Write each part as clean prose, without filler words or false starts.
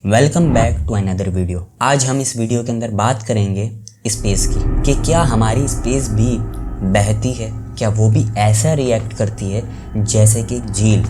Welcome back to another video. आज हम इस वीडियो के अंदर बात करेंगे स्पेस की कि क्या हमारी स्पेस भी बहती है, क्या वो भी ऐसा रिएक्ट करती है जैसे कि एक झील।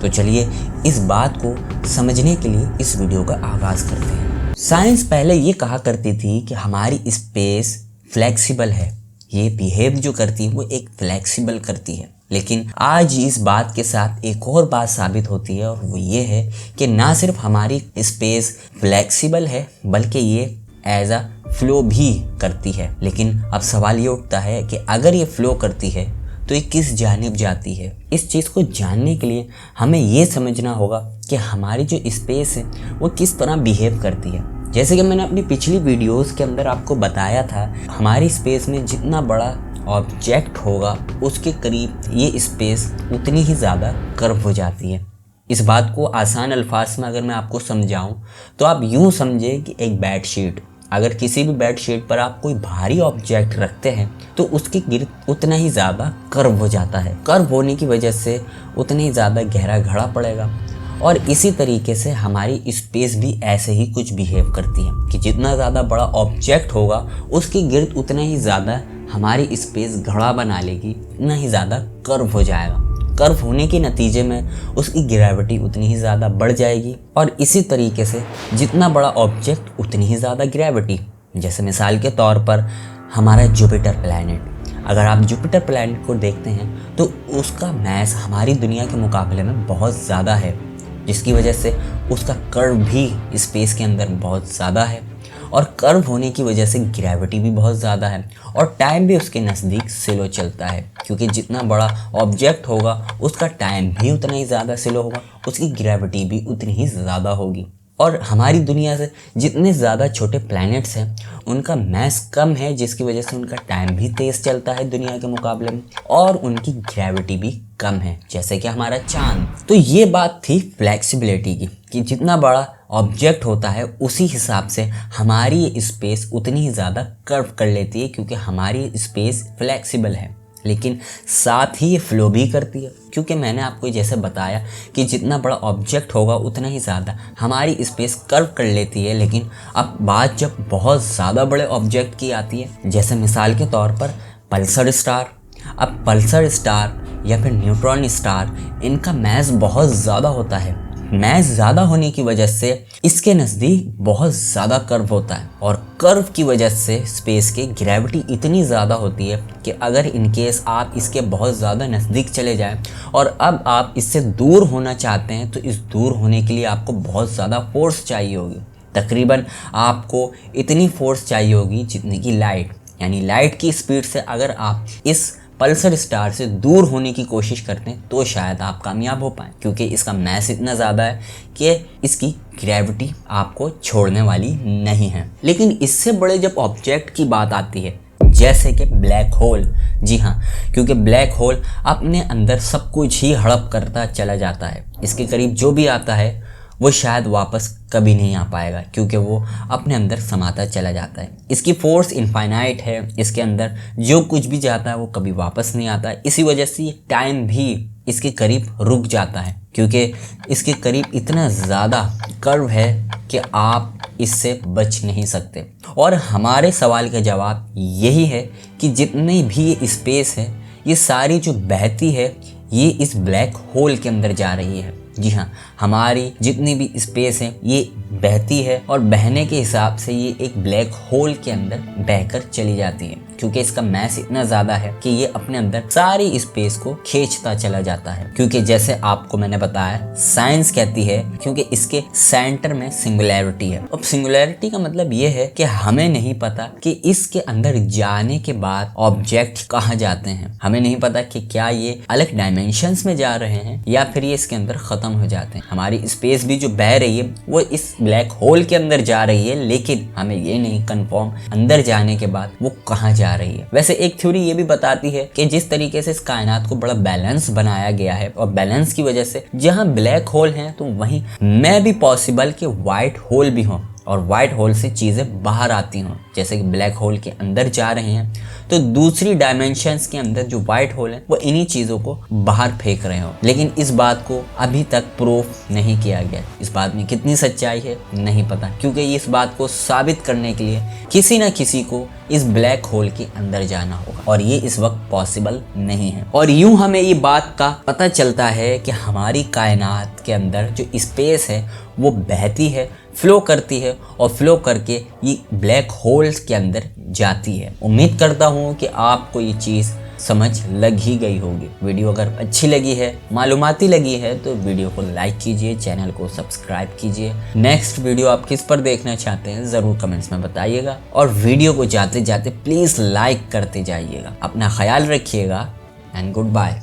तो चलिए इस बात को समझने के लिए इस वीडियो का आगाज़ करते हैं। साइंस पहले ये कहा करती थी कि हमारी स्पेस फ्लेक्सिबल है, ये बिहेव जो करती है वो एक फ्लेक्सिबल करती है। लेकिन आज इस बात के साथ एक और बात साबित होती है और वो ये है कि ना सिर्फ हमारी स्पेस फ्लेक्सिबल है बल्कि ये एज अ फ्लो भी करती है। लेकिन अब सवाल ये उठता है कि अगर ये फ्लो करती है तो ये किस जानिब जाती है। इस चीज़ को जानने के लिए हमें ये समझना होगा कि हमारी जो स्पेस है वो किस तरह बिहेव करती है। जैसे कि मैंने अपनी पिछली वीडियोस के अंदर आपको बताया था, हमारी स्पेस में जितना बड़ा ऑब्जेक्ट होगा उसके करीब ये स्पेस उतनी ही ज़्यादा कर्व हो जाती है। इस बात को आसान अल्फाज में अगर मैं आपको समझाऊं तो आप यूं समझें कि एक बेडशीट, अगर किसी भी बेडशीट पर आप कोई भारी ऑब्जेक्ट रखते हैं तो उसके गिर्द उतना ही ज़्यादा कर्व हो जाता है। कर्व होने की वजह से उतना ही ज़्यादा गहरा घड़ा पड़ेगा। और इसी तरीके से हमारी स्पेस भी ऐसे ही कुछ बिहेव करती है कि जितना ज़्यादा बड़ा ऑब्जेक्ट होगा उसके गिर्द उतना ही ज़्यादा हमारी स्पेस घड़ा बना लेगी, उतना ही ज़्यादा कर्व हो जाएगा। कर्व होने के नतीजे में उसकी ग्रेविटी उतनी ही ज़्यादा बढ़ जाएगी और इसी तरीके से जितना बड़ा ऑब्जेक्ट उतनी ही ज़्यादा ग्रेविटी। जैसे मिसाल के तौर पर हमारा जुपिटर प्लैनेट, अगर आप जुपिटर प्लैनेट को देखते हैं तो उसका मास हमारी दुनिया के मुकाबले में बहुत ज़्यादा है, जिसकी वजह से उसका कर्व भी स्पेस के अंदर बहुत ज़्यादा है और कर्व होने की वजह से ग्रेविटी भी बहुत ज़्यादा है और टाइम भी उसके नज़दीक स्लो चलता है, क्योंकि जितना बड़ा ऑब्जेक्ट होगा उसका टाइम भी उतना ही ज़्यादा स्लो होगा, उसकी ग्रेविटी भी उतनी ही ज़्यादा होगी। और हमारी दुनिया से जितने ज़्यादा छोटे प्लैनेट्स हैं उनका मास कम है, जिसकी वजह से उनका टाइम भी तेज़ चलता है दुनिया के मुकाबले में और उनकी ग्रेविटी भी कम है, जैसे कि हमारा चांद। तो ये बात थी फ्लेक्सिबिलिटी की कि जितना बड़ा ऑब्जेक्ट होता है उसी हिसाब से हमारी स्पेस उतनी ही ज़्यादा कर्व कर लेती है, क्योंकि हमारी स्पेस फ्लेक्सिबल है। लेकिन साथ ही ये फ्लो भी करती है, क्योंकि मैंने आपको जैसे बताया कि जितना बड़ा ऑब्जेक्ट होगा उतना ही ज़्यादा हमारी स्पेस कर्व कर लेती है। लेकिन अब बात जब बहुत ज़्यादा बड़े ऑब्जेक्ट की आती है, जैसे मिसाल के तौर पर पल्सर स्टार। अब पल्सर स्टार या फिर न्यूट्रॉन स्टार, इनका मास बहुत ज़्यादा होता है। मास ज़्यादा होने की वजह से इसके नज़दीक बहुत ज़्यादा कर्व होता है और कर्व की वजह से स्पेस की ग्रेविटी इतनी ज़्यादा होती है कि अगर इनकेस आप इसके बहुत ज़्यादा नज़दीक चले जाएं और अब आप इससे दूर होना चाहते हैं तो इस दूर होने के लिए आपको बहुत ज़्यादा फोर्स चाहिए होगी। तकरीबन आपको इतनी फोर्स चाहिए होगी जितनी कि लाइट, यानी लाइट की स्पीड से अगर आप इस पल्सर स्टार से दूर होने की कोशिश करते हैं तो शायद आप कामयाब हो पाएँ, क्योंकि इसका मास इतना ज़्यादा है कि इसकी ग्रेविटी आपको छोड़ने वाली नहीं है। लेकिन इससे बड़े जब ऑब्जेक्ट की बात आती है, जैसे कि ब्लैक होल, जी हाँ, क्योंकि ब्लैक होल अपने अंदर सब कुछ ही हड़प करता चला जाता है। इसके करीब जो भी आता है वो शायद वापस कभी नहीं आ पाएगा, क्योंकि वो अपने अंदर समाता चला जाता है। इसकी फोर्स इनफाइनाइट है, इसके अंदर जो कुछ भी जाता है वो कभी वापस नहीं आता है। इसी वजह से टाइम भी इसके करीब रुक जाता है, क्योंकि इसके करीब इतना ज़्यादा कर्व है कि आप इससे बच नहीं सकते। और हमारे सवाल का जवाब यही है कि जितनी भी ये स्पेस है ये सारी जो बहती है ये इस ब्लैक होल के अंदर जा रही है। जी हाँ, हमारी जितनी भी स्पेस है ये बहती है और बहने के हिसाब से ये एक ब्लैक होल के अंदर बहकर चली जाती है, क्योंकि इसका मास इतना ज़्यादा है कि ये अपने अंदर सारी स्पेस को खींचता चला जाता है। क्योंकि जैसे आपको मैंने बताया, साइंस कहती है क्योंकि इसके सेंटर में सिंगुलैरिटी है। अब सिंगुलैरिटी का मतलब ये है कि हमें नहीं पता कि इसके अंदर जाने के बाद ऑब्जेक्ट कहाँ जाते हैं। हमें नहीं पता कि क्या ये अलग डायमेंशंस में जा रहे हैं या फिर ये इसके अंदर ख़त्म हो जाते हैं। हमारी स्पेस भी जो बह रही है वो इस ब्लैक होल के अंदर जा रही है, लेकिन हमें ये नहीं कंफर्म अंदर जाने के बाद वो कहाँ जा रही है। वैसे एक थ्योरी ये भी बताती है कि जिस तरीके से इस कायनात को बड़ा बैलेंस बनाया गया है और बैलेंस की वजह से जहाँ ब्लैक होल हैं तो वहीं मैं भी पॉसिबल कि व्हाइट होल भी हों। और वाइट होल से चीज़ें बाहर आती हों, जैसे कि ब्लैक होल के अंदर जा रहे हैं, तो दूसरी डायमेंशंस के अंदर जो वाइट होल है वो इन्हीं चीज़ों को बाहर फेंक रहे हो। लेकिन इस बात को अभी तक प्रूफ नहीं किया गया। इस बात में कितनी सच्चाई है नहीं पता, क्योंकि इस बात को साबित करने के लिए किसी न किसी को इस ब्लैक होल के अंदर जाना होगा, और ये इस वक्त पॉसिबल नहीं है। और यूं हमें ये बात का पता चलता है कि हमारी कायनात के अंदर जो स्पेस है वो बहती है, फ्लो करती है, और फ्लो करके ये ब्लैक होल्स के अंदर जाती है। उम्मीद करता हूँ कि आपको ये चीज़ समझ लग ही गई होगी। वीडियो अगर अच्छी लगी है, मालूमाती लगी है, तो वीडियो को लाइक कीजिए, चैनल को सब्सक्राइब कीजिए। नेक्स्ट वीडियो आप किस पर देखना चाहते हैं ज़रूर कमेंट्स में बताइएगा, और वीडियो को जाते जाते प्लीज़ लाइक करते जाइएगा। अपना ख्याल रखिएगा एंड गुड बाय।